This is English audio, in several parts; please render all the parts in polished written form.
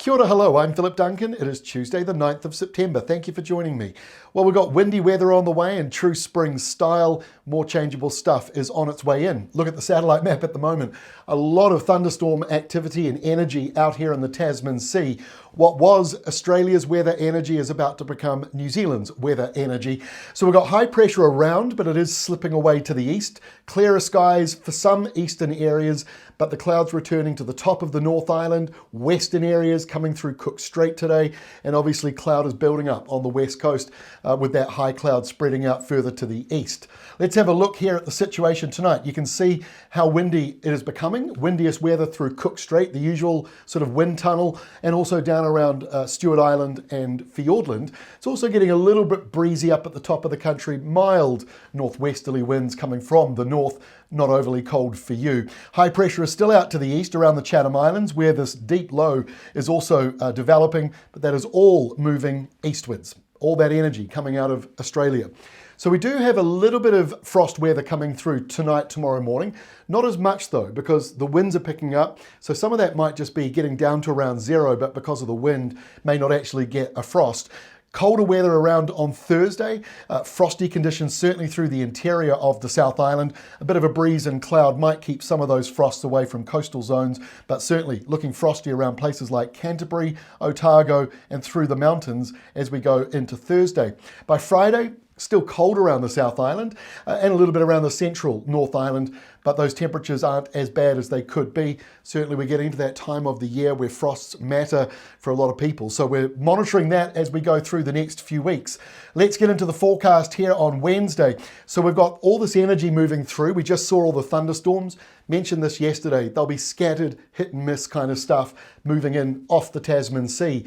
Kia ora, hello, I'm Philip Duncan. It is Tuesday the 9th of September. Thank you for joining me. Well, we've got windy weather on the way in true spring style. More changeable stuff is on its way in. Look at the satellite map at the moment. A lot of thunderstorm activity and energy out here in the Tasman Sea. What was Australia's weather energy is about to become New Zealand's weather energy. So we've got high pressure around, but it is slipping away to the east. Clearer skies for some eastern areas, but the clouds returning to the top of the North Island, western areas coming through Cook Strait today, and obviously cloud is building up on the west coast with that high cloud spreading out further to the east. Let's have a look here at the situation tonight. You can see how windy it is becoming. Windiest weather through Cook Strait, the usual sort of wind tunnel, and also down around Stewart Island and Fiordland. It's also getting a little bit breezy up at the top of the country. Mild northwesterly winds coming from the north, not overly cold for you. High pressure is still out to the east around the Chatham Islands, where this deep low is also developing, but that is all moving eastwards. All that energy coming out of Australia. So we do have a little bit of frost weather coming through tonight, tomorrow morning. Not as much though, because the winds are picking up. So some of that might just be getting down to around zero, but because of the wind, may not actually get a frost. Colder weather around on Thursday, frosty conditions certainly through the interior of the South Island. A bit of a breeze and cloud might keep some of those frosts away from coastal zones, but certainly looking frosty around places like Canterbury, Otago and through the mountains as we go into Thursday. By Friday, still cold around the South Island and a little bit around the central North Island, but those temperatures aren't as bad as they could be. Certainly we're getting to that time of the year where frosts matter for a lot of people. So we're monitoring that as we go through the next few weeks. Let's get into the forecast here on Wednesday. So we've got all this energy moving through. We just saw all the thunderstorms. Mentioned this yesterday. They'll be scattered, hit and miss kind of stuff moving in off the Tasman Sea.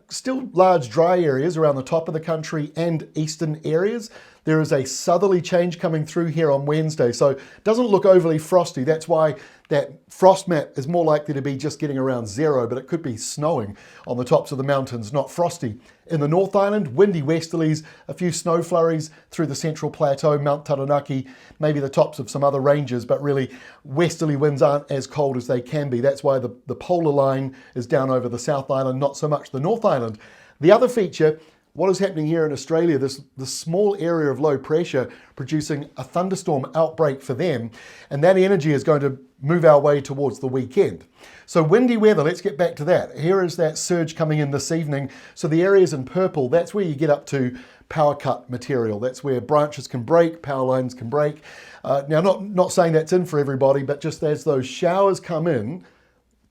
Still large dry areas around the top of the country and eastern areas. There is a southerly change coming through here on Wednesday, so it doesn't look overly frosty. That's why that frost map is more likely to be just getting around zero, but it could be snowing on the tops of the mountains, not frosty. In the North Island, windy westerlies, a few snow flurries through the central plateau, Mount Taranaki, maybe the tops of some other ranges, but really westerly winds aren't as cold as they can be. That's why the polar line is down over the South Island, not so much the North Island. The other feature, what is happening here in Australia, this small area of low pressure producing a thunderstorm outbreak for them, and that energy is going to move our way towards the weekend. So windy weather, let's get back to that. Here is that surge coming in this evening. So the areas in purple, that's where you get up to power cut material. That's where branches can break, power lines can break. Now, not saying that's in for everybody, but just as those showers come in,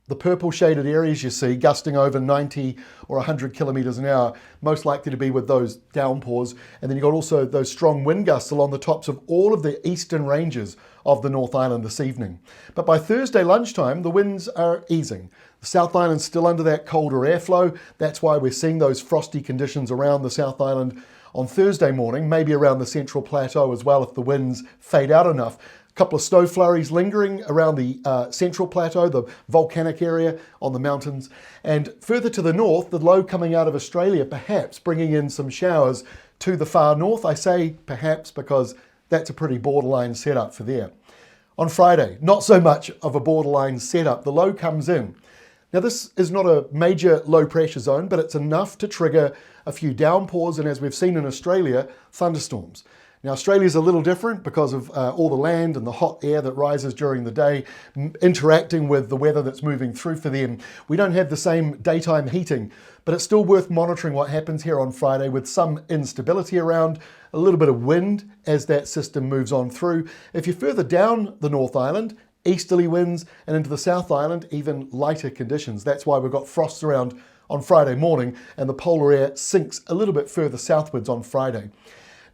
the purple shaded areas you see gusting over 90 or 100 kilometres an hour, most likely to be with those downpours. And then you've got also those strong wind gusts along the tops of all of the eastern ranges of the North Island this evening. But by Thursday lunchtime, the winds are easing. The South Island's still under that colder airflow. That's why we're seeing those frosty conditions around the South Island on Thursday morning, maybe around the central plateau as well if the winds fade out enough. Couple of snow flurries lingering around the central plateau, the volcanic area on the mountains. And further to the north, the low coming out of Australia, perhaps bringing in some showers to the far north. I say perhaps because that's a pretty borderline setup for there. On Friday, not so much of a borderline setup. The low comes in. Now this is not a major low pressure zone, but it's enough to trigger a few downpours and, as we've seen in Australia, thunderstorms. Now, Australia's a little different because of all the land and the hot air that rises during the day, interacting with the weather that's moving through for them. We don't have the same daytime heating, but it's still worth monitoring what happens here on Friday with some instability around, a little bit of wind as that system moves on through. If you're further down the North Island, easterly winds, and into the South Island, even lighter conditions. That's why we've got frosts around on Friday morning, and the polar air sinks a little bit further southwards on Friday.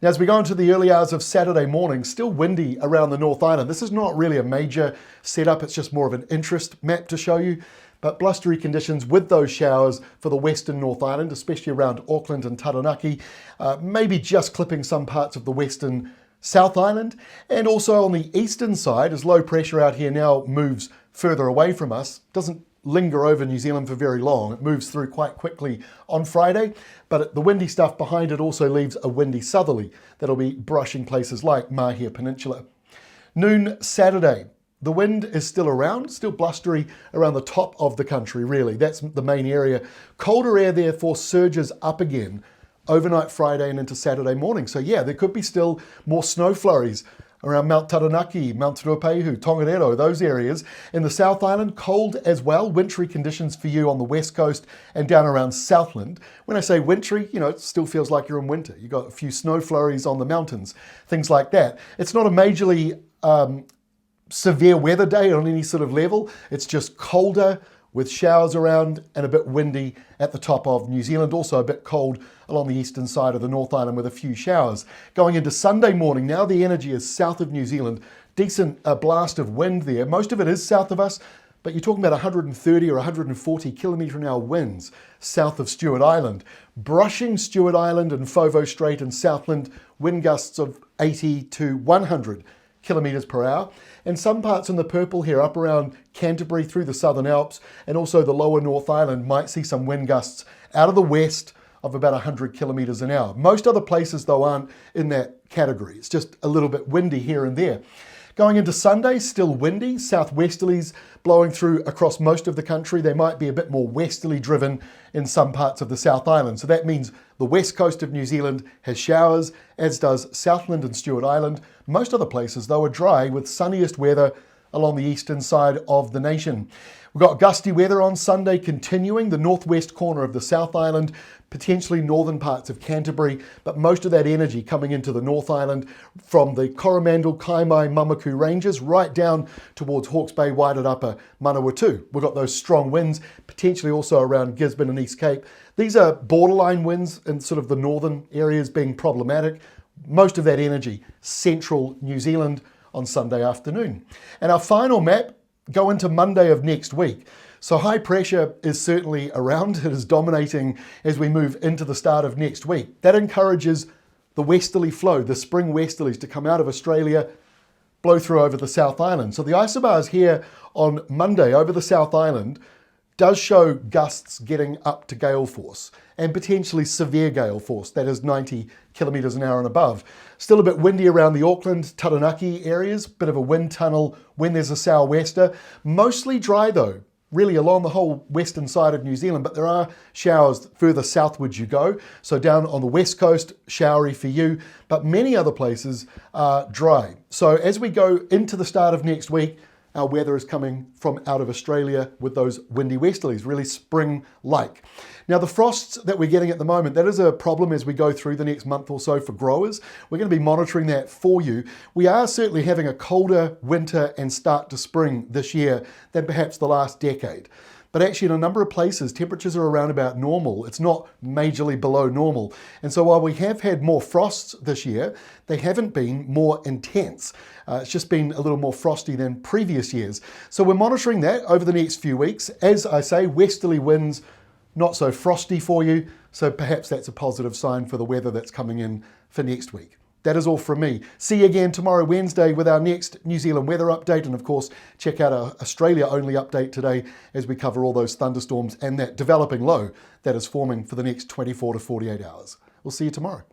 Now, as we go into the early hours of Saturday morning, still windy around the North Island. This is not really a major setup, it's just more of an interest map to show you. But blustery conditions with those showers for the western North Island, especially around Auckland and Taranaki, maybe just clipping some parts of the western South Island. And also on the eastern side, as low pressure out here now moves further away from us, doesn't linger over New Zealand for very long. It moves through quite quickly on Friday, but the windy stuff behind it also leaves a windy southerly that'll be brushing places like Mahia Peninsula. Noon Saturday, The wind is still around, still blustery around the top of the country, really. That's the main area. Colder air, therefore, surges up again overnight Friday and into Saturday morning. So yeah, there could be still more snow flurries around Mount Taranaki, Mount Ruapehu, Tongariro, those areas. In the South Island, cold as well. Wintry conditions for you on the west coast and down around Southland. When I say wintry, you know, it still feels like you're in winter. You've got a few snow flurries on the mountains, things like that. It's not a majorly severe weather day on any sort of level. It's just colder with showers around and a bit windy at the top of New Zealand. Also a bit cold along the eastern side of the North Island with a few showers. Going into Sunday morning, now the energy is south of New Zealand. Decent blast of wind there. Most of it is south of us, but you're talking about 130 or 140 kilometre an hour winds south of Stewart Island. Brushing Stewart Island and Fovo Strait and Southland, wind gusts of 80 to 100 kilometres per hour. And some parts in the purple here, up around Canterbury through the Southern Alps, and also the lower North Island, might see some wind gusts out of the west of about 100 kilometres an hour. Most other places, though, aren't in that category. It's just a little bit windy here and there. Going into Sunday, still windy, southwesterlies blowing through across most of the country. They might be a bit more westerly driven in some parts of the South Island. So that means the west coast of New Zealand has showers, as does Southland and Stewart Island. Most other places, though, are dry with sunniest weather along the eastern side of the nation. We've got gusty weather on Sunday continuing, the northwest corner of the South Island, potentially northern parts of Canterbury, but most of that energy coming into the North Island from the Coromandel, Kaimai, Mamaku ranges right down towards Hawke's Bay, Wairarapa, Manawatu. We've got those strong winds, potentially also around Gisborne and East Cape. These are borderline winds in sort of the northern areas being problematic. Most of that energy, central New Zealand on Sunday afternoon. And our final map, go into Monday of next week. So high pressure is certainly around. It is dominating as we move into the start of next week. That encourages the westerly flow, the spring westerlies to come out of Australia, blow through over the South Island. So the isobars here on Monday over the South Island does show gusts getting up to gale force and potentially severe gale force, that is 90 kilometres an hour and above. Still a bit windy around the Auckland, Taranaki areas, bit of a wind tunnel when there's a sou'wester. Mostly dry though, really along the whole western side of New Zealand, but there are showers further southwards you go. So down on the west coast, showery for you, but many other places are dry. So as we go into the start of next week, our weather is coming from out of Australia with those windy westerlies, really spring-like. Now the frosts that we're getting at the moment, that is a problem as we go through the next month or so for growers. We're going to be monitoring that for you. We are certainly having a colder winter and start to spring this year than perhaps the last decade. But actually in a number of places, temperatures are around about normal. It's not majorly below normal. And so while we have had more frosts this year, they haven't been more intense. It's just been a little more frosty than previous years. So we're monitoring that over the next few weeks. As I say, westerly winds, not so frosty for you. So perhaps that's a positive sign for the weather that's coming in for next week. That is all from me. See you again tomorrow, Wednesday, with our next New Zealand weather update. And of course, check out our Australia-only update today as we cover all those thunderstorms and that developing low that is forming for the next 24 to 48 hours. We'll see you tomorrow.